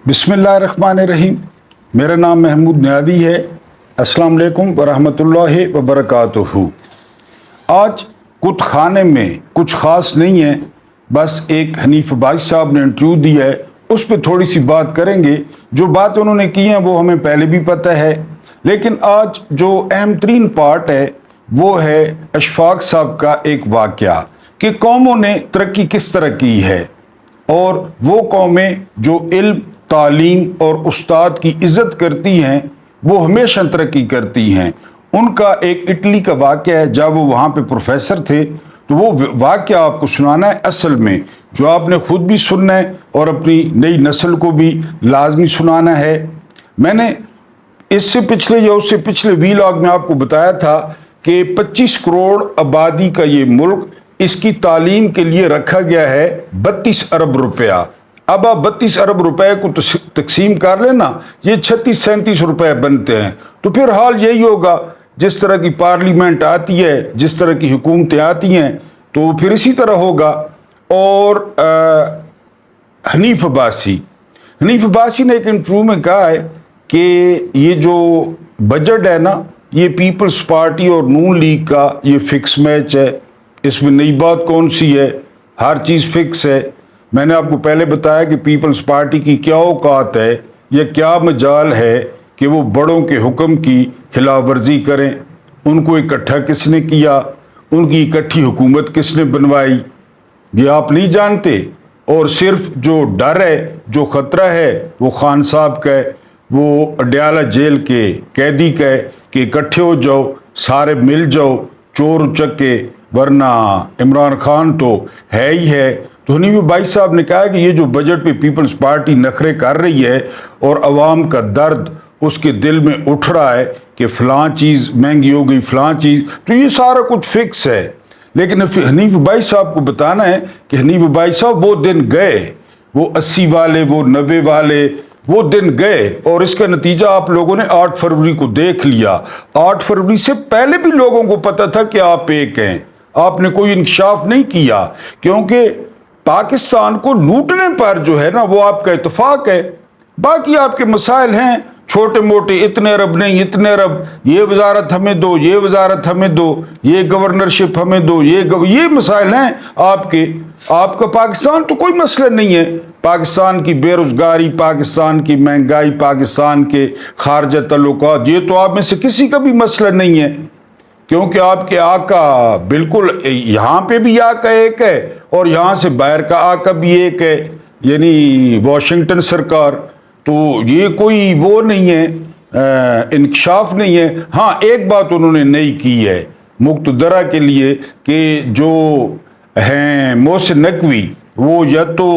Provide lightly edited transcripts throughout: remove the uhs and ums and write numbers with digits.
बिस्मिल्लाहिर्रहमानिर्रहीम। मेरा नाम महमूद नियादी है। अस्सलाम वालेकुम वरहमतुल्लाहि वबरकातुहू। आज कुछ खाने में कुछ ख़ास नहीं है, बस एक हनीफ भाई साहब ने इंटरव्यू दिया है, उस पर थोड़ी सी बात करेंगे। जो बात उन्होंने की है वो हमें पहले भी पता है, लेकिन आज जो अहम तरीन पार्ट है वो है अशफाक साहब का एक वाक़या कि कौमों ने तरक्की किस तरह की है, और वो कौमें जो इल्म, तालीम और उस्ताद की इज़्ज़त करती हैं वो हमेशा तरक्की करती हैं। उनका एक इटली का वाक़या है, जब वो वहाँ पे प्रोफेसर थे, तो वो वाक़या आपको सुनाना है असल में, जो आपने ख़ुद भी सुनना है और अपनी नई नस्ल को भी लाजमी सुनाना है। मैंने इससे पिछले या उससे पिछले वीलॉग में आपको बताया था कि 25 करोड़ आबादी का ये मुल्क, इसकी तालीम के लिए रखा गया है 32 अरब रुपया। अब आप 32 अरब रुपए को तकसीम कर लेना, ये 36-37 रुपए बनते हैं। तो फिर हाल यही होगा, जिस तरह की पार्लियामेंट आती है, जिस तरह की हुकूमतें आती हैं, तो फिर इसी तरह होगा। और हनीफ अब्बासी ने एक इंटरव्यू में कहा है कि ये जो बजट है ना, ये पीपल्स पार्टी और नून लीग का ये फिक्स मैच है, इसमें नई बात कौन सी है, हर चीज़ फिक्स है। मैंने आपको पहले बताया कि पीपल्स पार्टी की क्या औकात है या क्या मजाल है कि वो बड़ों के हुक्म की खिलाफ वर्जी करें। उनको इकट्ठा किसने किया, उनकी इकट्ठी हुकूमत किसने बनवाई, ये आप नहीं जानते। और सिर्फ जो डर है, जो ख़तरा है, वो खान साहब का है, वो अडयाला जेल के कैदी का है कि इकट्ठे हो जाओ, सारे मिल जाओ, चोर उचक्के, वरना इमरान खान तो है ही है। तो हनीफ भाई साहब ने कहा कि ये जो बजट पे पीपल्स पार्टी नखरे कर रही है और अवाम का दर्द उसके दिल में उठ रहा है कि फ़लाँ चीज़ महंगी हो गई, फ़लाँ चीज़, तो ये सारा कुछ फिक्स है। लेकिन हनीफ भाई साहब को बताना है कि हनीफ भाई साहब वो दिन गए, वो 80 वाले, वो 90 वाले, वो दिन गए, और इसका नतीजा आप लोगों ने 8 फरवरी को देख लिया। 8 फरवरी से पहले भी लोगों को पता था कि आप एक हैं, आपने कोई इंकशाफ नहीं किया, क्योंकि पाकिस्तान को लूटने पर जो है ना वो आपका इत्तेफाक है। बाकी आपके मसाइल हैं छोटे मोटे, इतने अरब नहीं, इतने अरब, ये वजारत हमें दो, ये वजारत हमें दो, ये गवर्नरशिप हमें दो, ये मसाइल हैं आपके। आपका पाकिस्तान तो कोई मसला नहीं है। पाकिस्तान की बेरोजगारी, पाकिस्तान की महंगाई, पाकिस्तान के खारजा तल्लुकात, ये तो आप में से किसी का भी मसला नहीं है, क्योंकि आपके आका बिल्कुल यहाँ पे भी आका एक है और यहाँ से बाहर का आका भी एक है, यानी वाशिंगटन सरकार। तो ये कोई वो नहीं है, इंकशाफ नहीं है। हाँ, एक बात उन्होंने नहीं की है मुक्तदरा के लिए कि जो हैं मोहसिन नकवी, वो या तो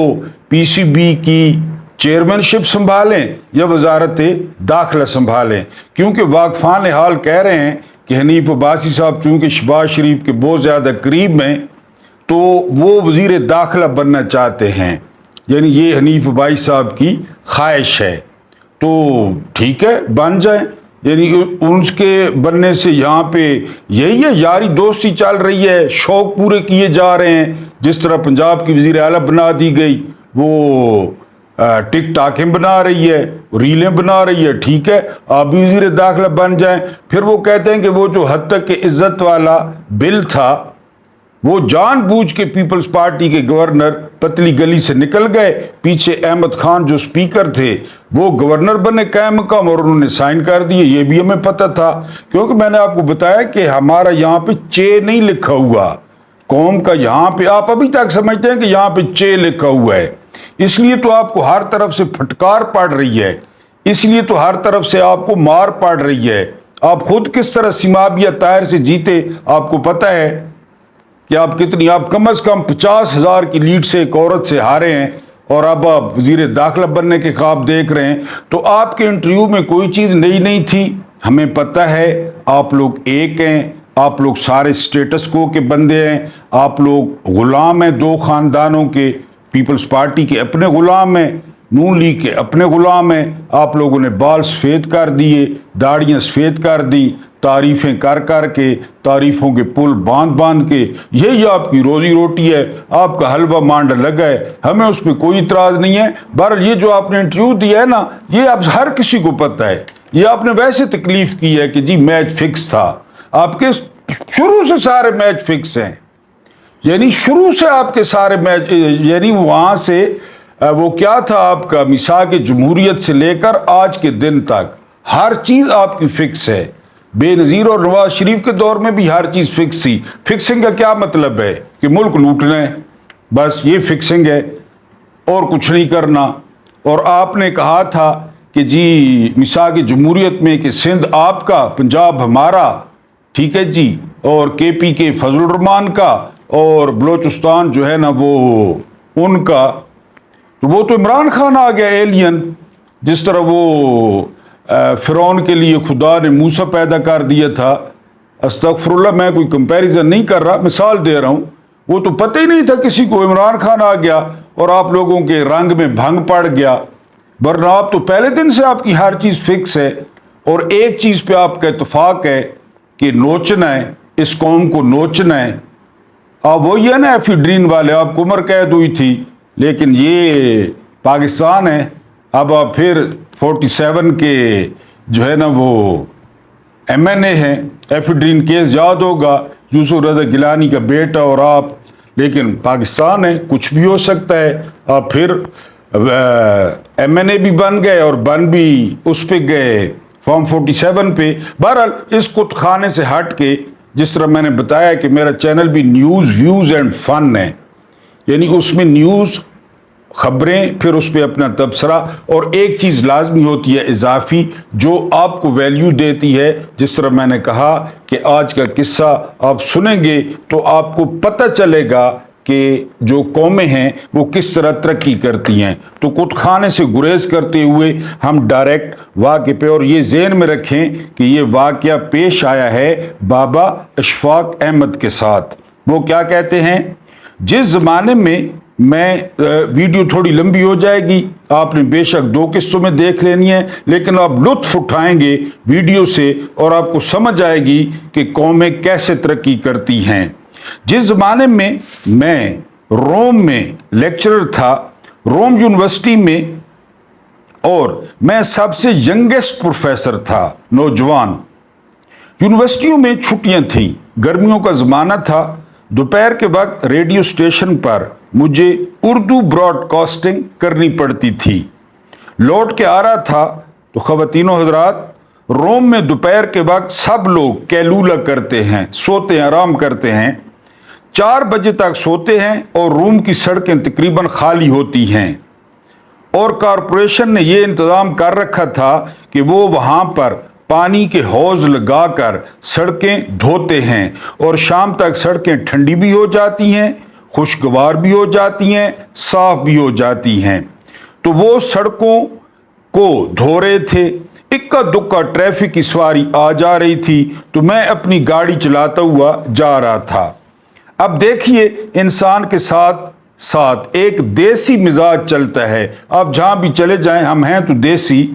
पीसीबी की चेयरमैनशिप संभालें या वजारत दाखिला संभालें, क्योंकि वाकफान हाल कह रहे हैं कि हनीफ अब्बासी साहब चूँकि शहबाज शरीफ के बहुत ज़्यादा करीब में, तो वो वज़ीर दाखिला बनना चाहते हैं, यानी ये हनीफ भाई साहब की ख्वाहिश है। तो ठीक है, बन जाए, यानी उनके बनने से यहाँ पे यही है, यारी दोस्ती चल रही है, शौक़ पूरे किए जा रहे हैं। जिस तरह पंजाब की वज़ीर आला बना दी गई, वो टिक टाकें बना रही है, रीलें बना रही है, ठीक है, आप भी वज़ीर दाखिला बन जाएं। फिर वो कहते हैं कि वो जो हद तक के इज्जत वाला बिल था, वो जानबूझ के पीपल्स पार्टी के गवर्नर पतली गली से निकल गए, पीछे अहमद खान जो स्पीकर थे वो गवर्नर बने कायम मकाम, और उन्होंने साइन कर दिए। ये भी हमें पता था, क्योंकि मैंने आपको बताया कि हमारा यहाँ पे चे नहीं लिखा हुआ, कौम का यहाँ पे आप अभी तक समझते हैं कि यहाँ पे चे लिखा हुआ है, इसलिए तो आपको हर तरफ से फटकार पड़ रही है, इसलिए तो हर तरफ से आपको मार पड़ रही है। आप खुद किस तरह सिमाबिया तायर से जीते, आपको पता है कि आप कितनी, आप कम से कम 50,000 की लीड से एक औरत से हारे हैं, और अब आप वज़ीर दाखिला बनने के ख्वाब देख रहे हैं। तो आपके इंटरव्यू में कोई चीज़ नई नहीं थी, हमें पता है आप लोग एक हैं, आप लोग सारे स्टेटस को के बंदे हैं, आप लोग गुलाम हैं दो ख़ानदानों के, पीपल्स पार्टी के अपने गुलाम हैं, नून लीग के अपने गुलाम हैं। आप लोगों ने बाल सफ़ेद कर दिए, दाढ़ियाँ सफ़ेद कर दी, तारीफ़ें कर कर के, तारीफ़ों के पुल बांध बांध के, यही आपकी रोज़ी रोटी है, आपका हलवा मांड लगा है, हमें उस पर कोई इतराज़ नहीं है। बहरहाल ये जो आपने इंटरव्यू दिया है ना, ये अब हर किसी को पता है, ये आपने वैसे तकलीफ़ की है कि जी मैच फिक्स था। आपके शुरू से सारे मैच फिक्स हैं, यानी शुरू से आपके सारे मैच, यानी वहाँ से वो क्या था आपका मिसाक जमहूरियत से लेकर आज के दिन तक हर चीज़ आपकी फिक्स है। बेनज़ीर और नवाज शरीफ के दौर में भी हर चीज़ फिक्स थी। फिक्सिंग का क्या मतलब है कि मुल्क लूटना है, बस ये फिक्सिंग है और कुछ नहीं करना। और आपने कहा था कि जी मिसाक जमहूरियत में कि सिंध आपका, पंजाब हमारा, ठीक है जी, और KP के फजल रहमान का और बलोचिस्तान जो है ना वो उनका। तो वो तो इमरान खान आ गया एलियन, जिस तरह वो फ़िरौन के लिए खुदा ने मूसा पैदा कर दिया था। अस्तगफिरुल्लाह, मैं कोई कंपैरिजन नहीं कर रहा, मिसाल दे रहा हूँ। वो तो पता ही नहीं था किसी को, इमरान खान आ गया और आप लोगों के रंग में भंग पड़ गया। वरना आप तो पहले दिन से आपकी हर चीज़ फिक्स है और एक चीज़ पे आपका इत्तेफाक है कि नोचना है, इस कौम को नोचना है। अब वही है ना एफिड्रीन वाले, आपको उम्र कैद हुई थी, लेकिन ये पाकिस्तान है। अब आप फिर 47 के जो है ना वो MNA हैं। एफिड्रीन केस याद होगा, यूसुफ रज़ा गिलानी का बेटा और आप, लेकिन पाकिस्तान है, कुछ भी हो सकता है। आप फिर MNA भी बन गए और बन भी उस पे गए फॉर्म 47 पे। बहरहाल इस कुतखाने से हट के, जिस तरह मैंने बताया कि मेरा चैनल भी न्यूज़ व्यूज़ एंड फन है, यानी उसमें न्यूज़ खबरें, फिर उस पर अपना तबसरा, और एक चीज़ लाजमी होती है इजाफी, जो आपको वैल्यू देती है। जिस तरह मैंने कहा कि आज का किस्सा आप सुनेंगे तो आपको पता चलेगा कि जो कौमें हैं वो किस तरह तरक्की करती हैं। तो कुतखाने से गुरेज करते हुए हम डायरेक्ट वाक़े पे, और ये ज़हन में रखें कि ये वाक़या पेश आया है बाबा अशफाक अहमद के साथ। वो क्या कहते हैं, जिस ज़माने में मैं वीडियो थोड़ी लंबी हो जाएगी, आपने बेशक 2 किस्तों में देख लेनी है, लेकिन आप लुत्फ़ उठाएंगे वीडियो से और आपको समझ आएगी कि कौमें कैसे तरक्की करती हैं। जिस ज़माने में मैं रोम में लेक्चरर था, रोम यूनिवर्सिटी में, और मैं सबसे यंगेस्ट प्रोफेसर था, नौजवान। यूनिवर्सिटियों में छुट्टियां थीं, गर्मियों का ज़माना था। दोपहर के वक्त रेडियो स्टेशन पर मुझे उर्दू ब्रॉडकास्टिंग करनी पड़ती थी। लौट के आ रहा था तो ख़वातीनो हज़रात, रोम में दोपहर के वक्त सब लोग कैलूला करते हैं, सोते हैं, आराम करते हैं। 4 बजे तक सोते हैं और रोम की सड़कें तकरीबन खाली होती हैं। और कॉरपोरेशन ने यह इंतज़ाम कर रखा था कि वो वहाँ पर पानी के हौज लगाकर सड़कें धोते हैं, और शाम तक सड़कें ठंडी भी हो जाती हैं, खुशगवार भी हो जाती हैं, साफ भी हो जाती हैं। तो वो सड़कों को धो रहे थे। इक्का दुक्का ट्रैफिक की सवारी आ जा रही थी, तो मैं अपनी गाड़ी चलाता हुआ जा रहा था। अब देखिए, इंसान के साथ साथ एक देसी मिजाज चलता है। आप जहां भी चले जाएं, हम हैं तो देसी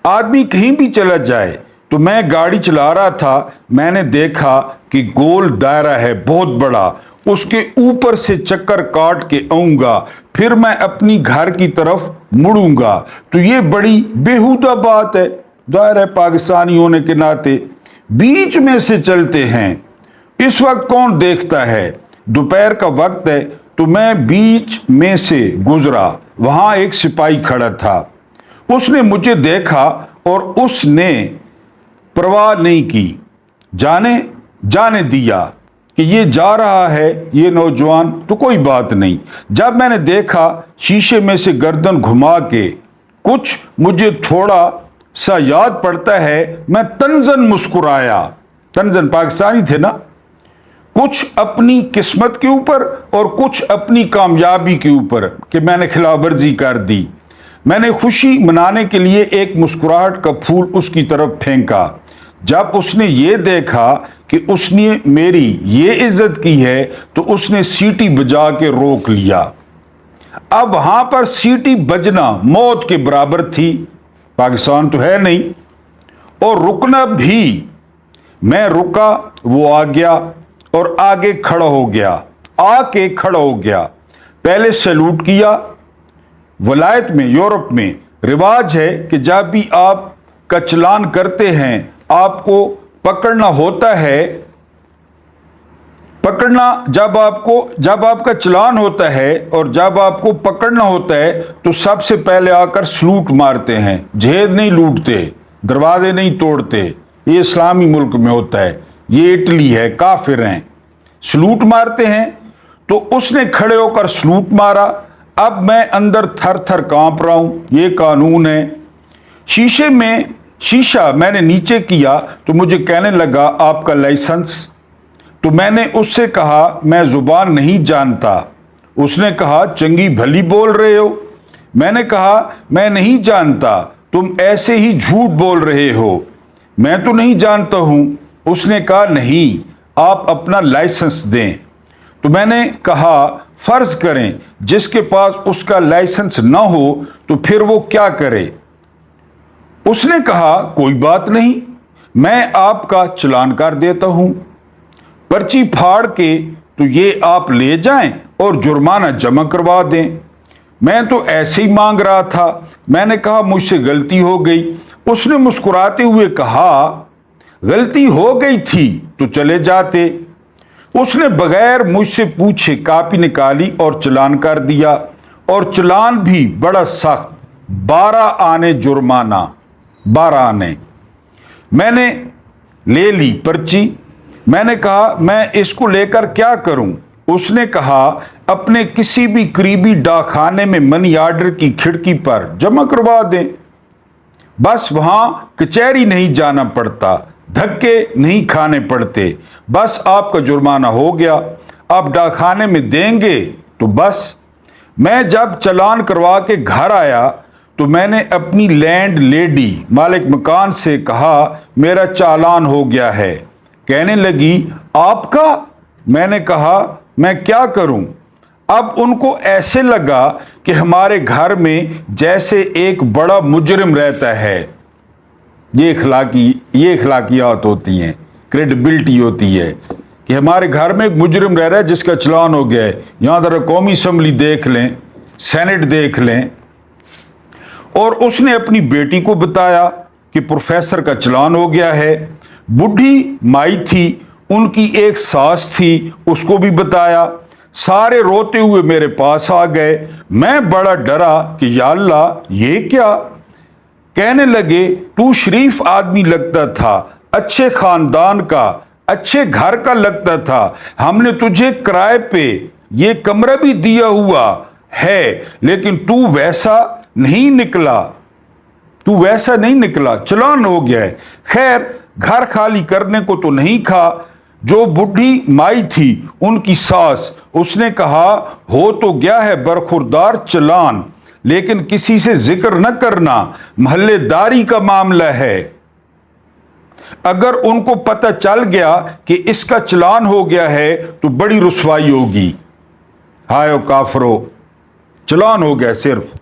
आदमी, कहीं भी चला जाए। तो मैं गाड़ी चला रहा था, मैंने देखा कि गोल दायरा है बहुत बड़ा, उसके ऊपर से चक्कर काट के आऊंगा, फिर मैं अपनी घर की तरफ मुड़ूंगा। तो ये बड़ी बेहुदा बात है, दायरा पाकिस्तानी होने के नाते बीच में से चलते हैं। इस वक्त कौन देखता है, दोपहर का वक्त है, तो मैं बीच में से गुजरा। वहां एक सिपाही खड़ा था, उसने मुझे देखा और उसने परवाह नहीं की, जाने दिया कि ये जा रहा है ये नौजवान, तो कोई बात नहीं। जब मैंने देखा शीशे में से गर्दन घुमा के कुछ मुझे थोड़ा सा याद पड़ता है, मैं तंजन मुस्कुराया। तंजन पाकिस्तानी थे ना। कुछ अपनी किस्मत के ऊपर और कुछ अपनी कामयाबी के ऊपर कि मैंने खिलाफवर्जी कर दी। मैंने खुशी मनाने के लिए एक मुस्कुराहट का फूल उसकी तरफ फेंका। जब उसने ये देखा कि उसने मेरी ये इज्जत की है, तो उसने सीटी बजा के रोक लिया। अब वहां पर सीटी बजना मौत के बराबर थी, पाकिस्तान तो है नहीं, और रुकना भी मैं रुका, वो आ गया और आगे खड़ा हो गया, आके खड़ा हो गया। पहले सैल्यूट किया। वलायत में, यूरोप में रिवाज है कि जब भी आप का चलान करते हैं, आपको पकड़ना होता है, जब आपका चलान होता है और जब आपको पकड़ना होता है तो सबसे पहले आकर सलूट मारते हैं। जहेज नहीं लूटते, दरवाजे नहीं तोड़ते। ये इस्लामी मुल्क में होता है, ये इटली है, काफिर हैं, सलूट मारते हैं। तो उसने खड़े होकर सलूट मारा। अब मैं अंदर थर थर कांप रहा हूं, ये कानून है। शीशा मैंने नीचे किया तो मुझे कहने लगा आपका लाइसेंस। तो मैंने उससे कहा मैं जुबान नहीं जानता। उसने कहा चंगी भली बोल रहे हो। मैंने कहा मैं नहीं जानता, तुम ऐसे ही झूठ बोल रहे हो, मैं तो नहीं जानता हूं। उसने कहा नहीं, आप अपना लाइसेंस दें। तो मैंने कहा फर्ज करें जिसके पास उसका लाइसेंस ना हो तो फिर वो क्या करे। उसने कहा कोई बात नहीं, मैं आपका चालान कर देता हूं, पर्ची फाड़ के तो ये आप ले जाएं और जुर्माना जमा करवा दें। मैं तो ऐसे ही मांग रहा था। मैंने कहा मुझसे गलती हो गई। उसने मुस्कुराते हुए कहा गलती हो गई थी तो चले जाते। उसने बगैर मुझसे पूछे कापी निकाली और चालान कर दिया, और चालान भी बड़ा सख्त, 12 आने जुर्माना, 12 आने। मैंने ले ली पर्ची। मैंने कहा मैं इसको लेकर क्या करूं। उसने कहा अपने किसी भी करीबी डाकखाने में मनी ऑर्डर की खिड़की पर जमा करवा दें। बस वहां कचहरी नहीं जाना पड़ता, धक्के नहीं खाने पड़ते, बस आपका जुर्माना हो गया। आप डाकखाने में देंगे तो बस। मैं जब चालान करवा के घर आया तो मैंने अपनी लैंड लेडी, मालिक मकान से कहा मेरा चालान हो गया है। कहने लगी आपका। मैंने कहा मैं क्या करूं। अब उनको ऐसे लगा कि हमारे घर में जैसे एक बड़ा मुजरिम रहता है। ये इखलाकियात होती हैं, क्रेडिबिलिटी होती है कि हमारे घर में एक मुजरिम रह रहा है जिसका चालान हो गया है। यहां जरा कौमी असम्बली देख लें, सेनेट देख लें। और उसने अपनी बेटी को बताया कि प्रोफेसर का चालान हो गया है। बुढ़ी माई थी, उनकी एक सास थी, उसको भी बताया। सारे रोते हुए मेरे पास आ गए। मैं बड़ा डरा कि या अल्लाह ये क्या। कहने लगे तू शरीफ आदमी लगता था, अच्छे खानदान का, अच्छे घर का लगता था। हमने तुझे किराए पे ये कमरा भी दिया हुआ है, लेकिन तू वैसा नहीं निकला, चालान हो गया है। खैर घर खाली करने को तो नहीं खा। जो बुढ़ी माई थी उनकी सास, उसने कहा हो तो गया है बरखुरदार चालान, लेकिन किसी से जिक्र न करना, महल्लेदारी का मामला है। अगर उनको पता चल गया कि इसका चालान हो गया है तो बड़ी रुसवाई होगी। हाय ओ काफरो, चालान हो गया, सिर्फ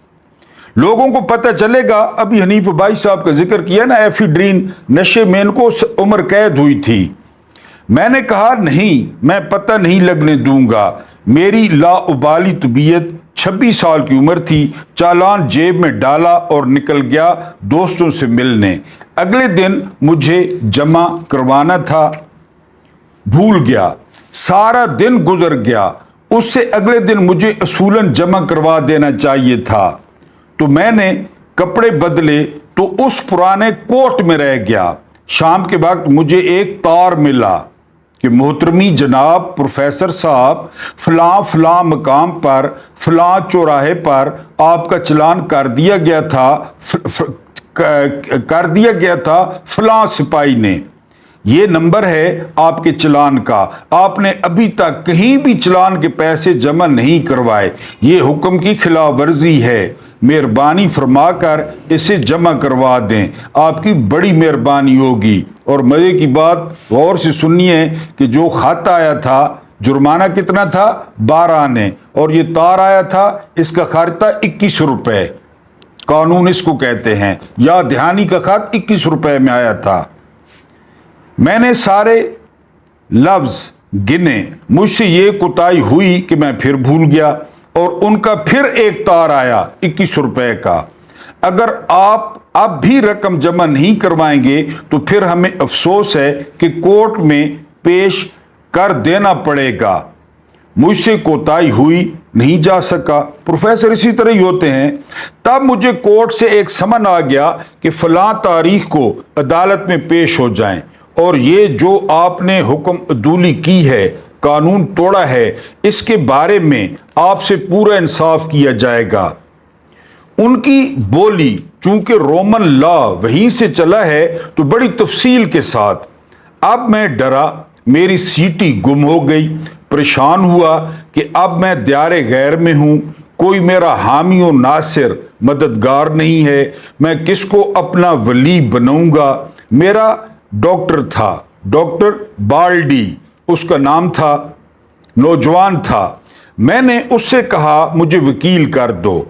लोगों को पता चलेगा। अभी हनीफ भाई साहब का जिक्र किया ना, एफिड्रीन नशे में इनको उम्र कैद हुई थी। मैंने कहा नहीं, मैं पता नहीं लगने दूंगा। मेरी लाउबाली तबीयत, 26 साल की उम्र थी। चालान जेब में डाला और निकल गया दोस्तों से मिलने। अगले दिन मुझे जमा करवाना था, भूल गया। सारा दिन गुजर गया। उससे अगले दिन मुझे असूलन जमा करवा देना चाहिए था। तो मैंने कपड़े बदले तो उस पुराने कोट में रह गया। शाम के वक्त मुझे एक तार मिला कि मोहतरमी जनाब प्रोफेसर साहब, फलां फलां मकाम पर, फलां चौराहे पर आपका चालान कर दिया गया था फलां सिपाही ने। ये नंबर है आपके चालान का, आपने अभी तक कहीं भी चालान के पैसे जमा नहीं करवाए। ये हुक्म की खिलाफ वर्जी है, मेहरबानी फरमाकर इसे जमा करवा दें, आपकी बड़ी मेहरबानी होगी। और मजे की बात गौर से सुनिए कि जो खत आया था, जुर्माना कितना था, 12 आने, और ये तार आया था, इसका खर्च था 21 रुपए। कानून इसको कहते हैं। या ध्यानी का खत 21 रुपए में आया था। मैंने सारे लफ्ज गिने, मुझसे ये कुताही हुई कि मैं फिर भूल गया और उनका फिर एक तार आया 21 रुपए का। अगर आप अब भी रकम जमा नहीं करवाएंगे तो फिर हमें अफसोस है कि कोर्ट में पेश कर देना पड़ेगा। मुझसे कोताही हुई, नहीं जा सका। प्रोफेसर इसी तरह ही होते हैं। तब मुझे कोर्ट से एक समन आ गया कि फलां तारीख को अदालत में पेश हो जाएं और ये जो आपने हुक्म अदूली की है, कानून तोड़ा है, इसके बारे में आपसे पूरा इंसाफ किया जाएगा। उनकी बोली चूंकि रोमन लॉ वहीं से चला है तो बड़ी तफसील के साथ। अब मैं डरा, मेरी सीटी गुम हो गई, परेशान हुआ कि अब मैं दियारे गैर में हूं, कोई मेरा हामी और नासिर मददगार नहीं है, मैं किसको अपना वली बनाऊंगा। मेरा डॉक्टर था, डॉक्टर बाल्डी उसका नाम था, नौजवान था। मैंने उससे कहा मुझे वकील कर दो।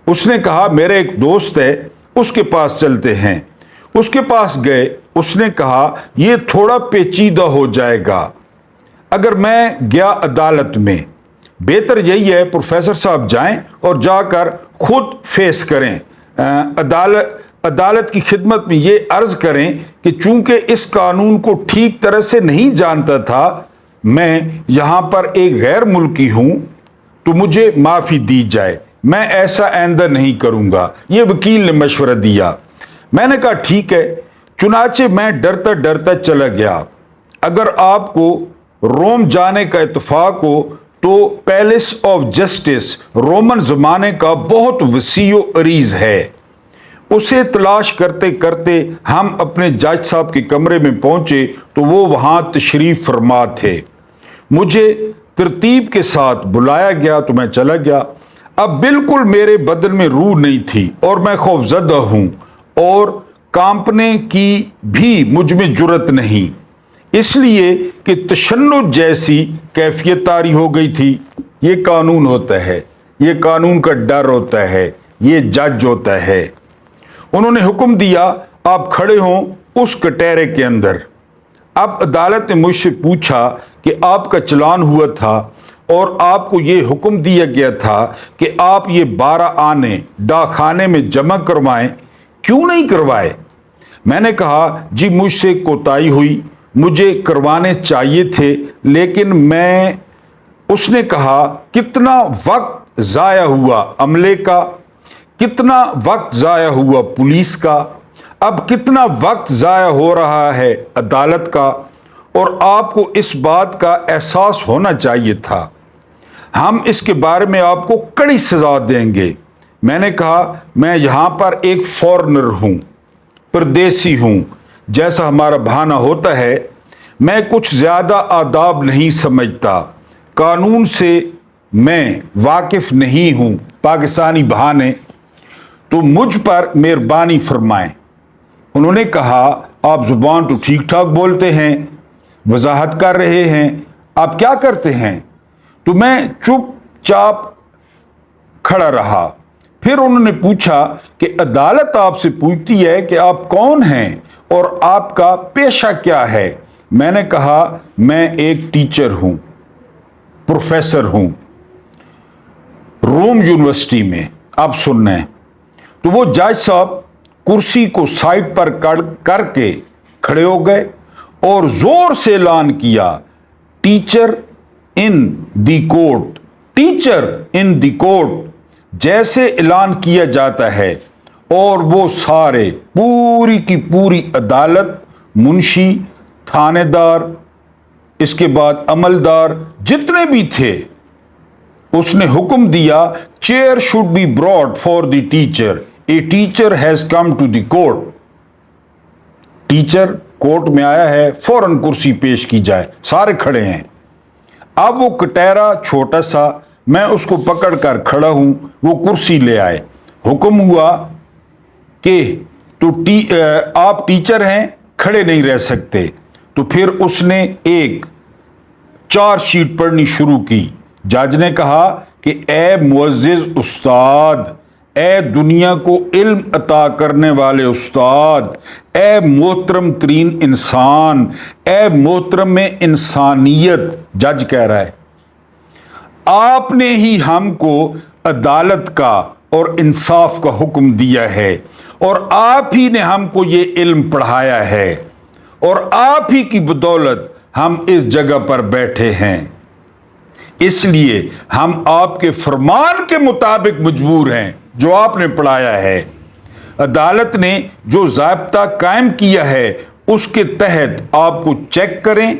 उसने कहा मेरा एक दोस्त है, उसके पास चलते हैं। उसके पास गए, उसने कहा यह थोड़ा पेचीदा हो जाएगा। अगर मैं गया अदालत में, बेहतर यही है प्रोफेसर साहब जाएं और जाकर खुद फेस करें, अदालत की खिदमत में ये अर्ज करें कि चूंकि इस कानून को ठीक तरह से नहीं जानता था, मैं यहां पर एक गैर मुल्की हूं, तो मुझे माफी दी जाए, मैं ऐसा आइंदा नहीं करूंगा। ये वकील ने मशवरा दिया। मैंने कहा ठीक है। चुनाचे मैं डरता डरता चला गया। अगर आपको रोम जाने का इत्तेफाक हो तो पैलेस ऑफ जस्टिस रोमन जमाने का बहुत वसीओ अरीज है। उसे तलाश करते करते हम अपने जज साहब के कमरे में पहुंचे तो वो वहां तशरीफ फरमा थे। मुझे तरतीब के साथ बुलाया गया तो मैं चला गया। अब बिल्कुल मेरे बदन में रूह नहीं थी और मैं खौफजदा हूं और कांपने की भी मुझ में जुर्रत नहीं, इसलिए कि तशन्नुद जैसी कैफियत तारी हो गई थी। ये कानून होता है, ये कानून का डर होता है, ये जज होता है। उन्होंने हुक्म दिया आप खड़े हों उस कटहरे के अंदर। अब अदालत ने मुझसे पूछा कि आपका चलान हुआ था और आपको ये हुक्म दिया गया था कि आप ये 12 आने डाकखाने में जमा करवाएं, क्यों नहीं करवाए? मैंने कहा जी मुझसे कोताही हुई, मुझे करवाने चाहिए थे लेकिन मैं। उसने कहा कितना वक्त ज़ाया हुआ अमले का, कितना वक्त ज़ाया हुआ पुलिस का, अब कितना वक्त ज़ाया हो रहा है अदालत का, और आपको इस बात का एहसास होना चाहिए था। हम इसके बारे में आपको कड़ी सजा देंगे। मैंने कहा मैं यहाँ पर एक फॉरेनर हूँ, परदेसी हूँ, जैसा हमारा बहाना होता है। मैं कुछ ज़्यादा आदाब नहीं समझता, कानून से मैं वाकिफ़ नहीं हूँ, पाकिस्तानी बहाने, तो मुझ पर मेहरबानी फरमाएं। उन्होंने कहा आप ज़ुबान तो ठीक ठाक बोलते हैं, वजाहत कर रहे हैं, आप क्या करते हैं? तो मैं चुपचाप खड़ा रहा। फिर उन्होंने पूछा कि अदालत आपसे पूछती है कि आप कौन हैं और आपका पेशा क्या है। मैंने कहा मैं एक टीचर हूं, प्रोफेसर हूं रोम यूनिवर्सिटी में। आप सुनना है। तो वो जज साहब कुर्सी को साइड पर करके खड़े हो गए और जोर से ऐलान किया teacher in the court, teacher in the court, जैसे ऐलान किया जाता है। और वो सारे पूरी की पूरी अदालत, मुंशी, थानेदार, इसके बाद अमलदार जितने भी थे, उसने हुक्म दिया chair should be brought for the teacher, a teacher has come to the court. Teacher court में आया है, फौरन कुर्सी पेश की जाए। सारे खड़े हैं। अब वो कटहरा छोटा सा, मैं उसको पकड़ कर खड़ा हूं, वो कुर्सी ले आए। हुक्म हुआ कि तो आप टीचर हैं, खड़े नहीं रह सकते। तो फिर उसने एक चार्जशीट पढ़नी शुरू की। जज ने कहा कि ए मुअज्जिज उस्ताद, اے دنیا کو علم عطا کرنے والے استاد، اے محترم ترین انسان، اے محترم انسانیت، جج کہہ رہا ہے آپ نے ہی ہم کو عدالت کا اور انصاف کا حکم دیا ہے، اور آپ ہی نے ہم کو یہ علم پڑھایا ہے، اور آپ ہی کی بدولت ہم اس جگہ پر بیٹھے ہیں، اس لیے ہم آپ کے فرمان کے مطابق مجبور ہیں جو آپ نے پڑھایا ہے۔ عدالت نے جو ضابطہ قائم کیا ہے اس کے تحت آپ کو چیک کریں،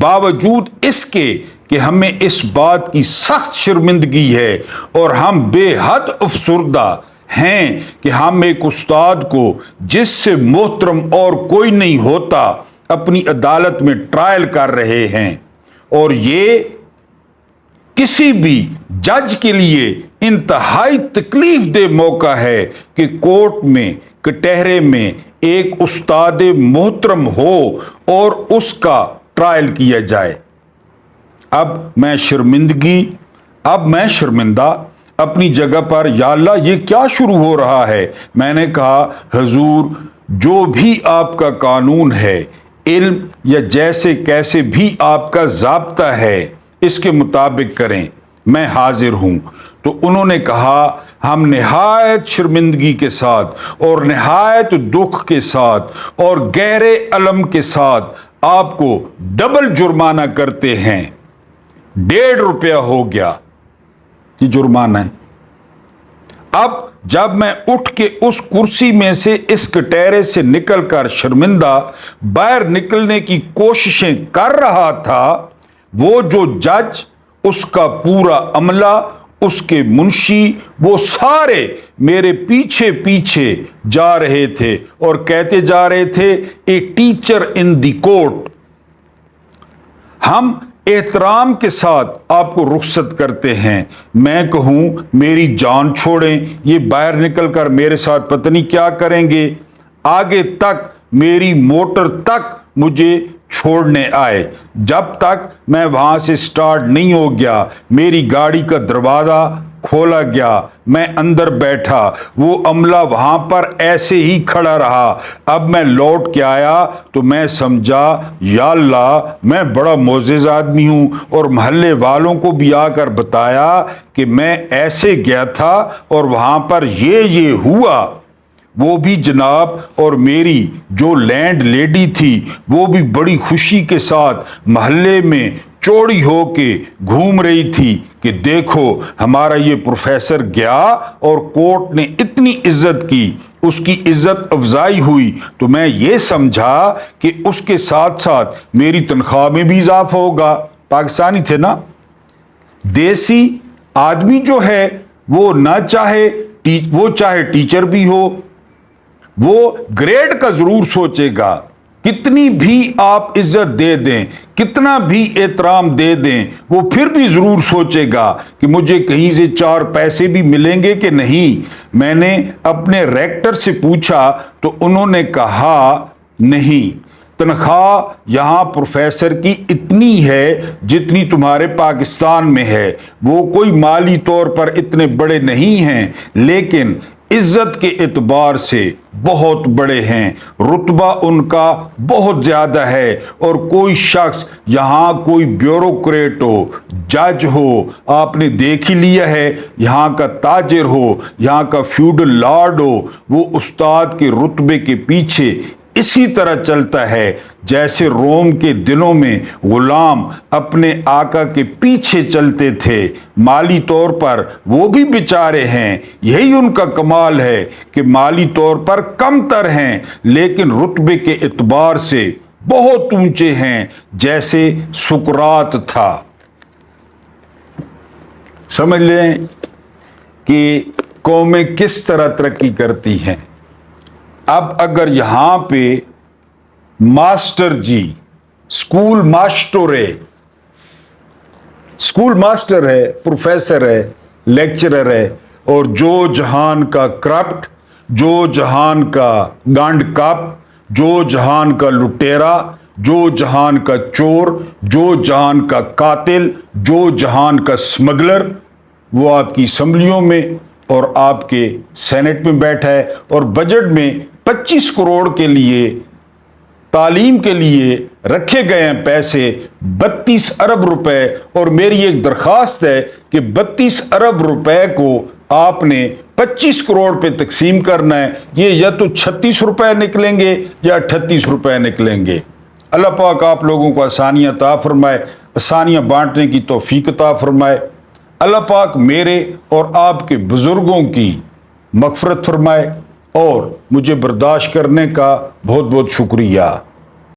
باوجود اس کے کہ ہمیں اس بات کی سخت شرمندگی ہے اور ہم بے حد افسردہ ہیں کہ ہم ایک استاد کو جس سے محترم اور کوئی نہیں ہوتا اپنی عدالت میں ٹرائل کر رہے ہیں، اور یہ کسی بھی جج کے لیے انتہائی تکلیف دہ موقع ہے کہ کورٹ میں کٹہرے میں ایک استاد محترم ہو اور اس کا ٹرائل کیا جائے۔ اب میں شرمندہ اپنی جگہ پر، یا اللہ یہ کیا شروع ہو رہا ہے؟ میں نے کہا حضور جو بھی آپ کا قانون ہے، علم یا جیسے کیسے بھی آپ کا ضابطہ ہے، اس کے مطابق کریں، میں حاضر ہوں۔ تو انہوں نے کہا ہم نہایت شرمندگی کے ساتھ اور نہایت دکھ کے ساتھ اور گہرے الم کے ساتھ آپ کو ڈبل جرمانہ کرتے ہیں۔ 1.5 روپیہ ہو گیا یہ جرمانہ ہے۔ اب جب میں اٹھ کے اس کرسی میں سے اس کٹہرے سے نکل کر شرمندہ باہر نکلنے کی کوششیں کر رہا تھا، وہ جو جج، اس کا پورا عملہ، اس کے منشی، وہ سارے میرے پیچھے پیچھے جا رہے تھے اور کہتے جا رہے تھے a teacher in the court, ہم احترام کے ساتھ آپ کو رخصت کرتے ہیں۔ میں کہوں میری جان چھوڑیں، یہ باہر نکل کر میرے ساتھ پتہ نہیں کیا کریں گے، آگے تک میری موٹر تک مجھے چھوڑنے آئے۔ جب تک میں وہاں سے سٹارٹ نہیں ہو گیا، میری گاڑی کا دروازہ کھولا گیا، میں اندر بیٹھا، وہ عملہ وہاں پر ایسے ہی کھڑا رہا۔ اب میں لوٹ کے آیا تو میں سمجھا یا اللہ میں بڑا معزز آدمی ہوں، اور محلے والوں کو بھی آ کر بتایا کہ میں ایسے گیا تھا اور وہاں پر یہ ہوا۔ وہ بھی جناب، اور میری جو لینڈ لیڈی تھی وہ بھی بڑی خوشی کے ساتھ محلے میں چوڑی ہو کے گھوم رہی تھی کہ دیکھو ہمارا یہ پروفیسر گیا اور کورٹ نے اتنی عزت کی، اس کی عزت افزائی ہوئی، تو میں یہ سمجھا کہ اس کے ساتھ ساتھ میری تنخواہ میں بھی اضافہ ہوگا۔ پاکستانی تھے نا، دیسی آدمی جو ہے وہ نہ چاہے ٹیچر بھی ہو، وہ گریڈ کا ضرور سوچے گا، کتنی بھی آپ عزت دے دیں، کتنا بھی احترام دے دیں، وہ پھر بھی ضرور سوچے گا کہ مجھے کہیں سے 4 پیسے بھی ملیں گے کہ نہیں۔ میں نے اپنے ریکٹر سے پوچھا تو انہوں نے کہا نہیں، تنخواہ یہاں پروفیسر کی اتنی ہے جتنی تمہارے پاکستان میں ہے، وہ کوئی مالی طور پر اتنے بڑے نہیں ہیں لیکن عزت کے اعتبار سے بہت بڑے ہیں، رتبہ ان کا بہت زیادہ ہے، اور کوئی شخص یہاں کوئی بیوروکریٹ ہو، جج ہو، آپ نے دیکھ ہی لیا ہے، یہاں کا تاجر ہو، یہاں کا فیوڈل لارڈ ہو، وہ استاد کے رتبے کے پیچھے اسی طرح چلتا ہے جیسے روم کے دنوں میں غلام اپنے آقا کے پیچھے چلتے تھے۔ مالی طور پر وہ بھی بیچارے ہیں، یہی ان کا کمال ہے کہ مالی طور پر کم تر ہیں لیکن رتبے کے اعتبار سے بہت اونچے ہیں، جیسے سقراط تھا۔ سمجھ لیں کہ قومیں کس طرح ترقی کرتی ہیں۔ اب اگر یہاں پہ ماسٹر جی، اسکول ماسٹر ہے، پروفیسر ہے، لیکچرر ہے، اور جو جہان کا کرپٹ، جو جہان کا گانڈ کپ، جو جہان کا لٹیرا، جو جہان کا چور، جو جہان کا قاتل، جو جہان کا سمگلر، وہ آپ کی اسمبلیوں میں اور آپ کے سینٹ میں بیٹھا ہے اور بجٹ میں 25 کروڑ کے لیے تعلیم کے لیے رکھے گئے ہیں پیسے 32 ارب روپے، اور میری ایک درخواست ہے کہ 32 ارب روپے کو آپ نے 25 کروڑ پہ تقسیم کرنا ہے۔ یہ یا تو 36 روپے نکلیں گے یا 38 روپے نکلیں گے۔ اللہ پاک آپ لوگوں کو آسانیاں عطا فرمائے، آسانیاں بانٹنے کی توفیق عطا فرمائے۔ اللہ پاک میرے اور آپ کے بزرگوں کی مغفرت فرمائے، اور مجھے برداشت کرنے کا بہت بہت شکریہ۔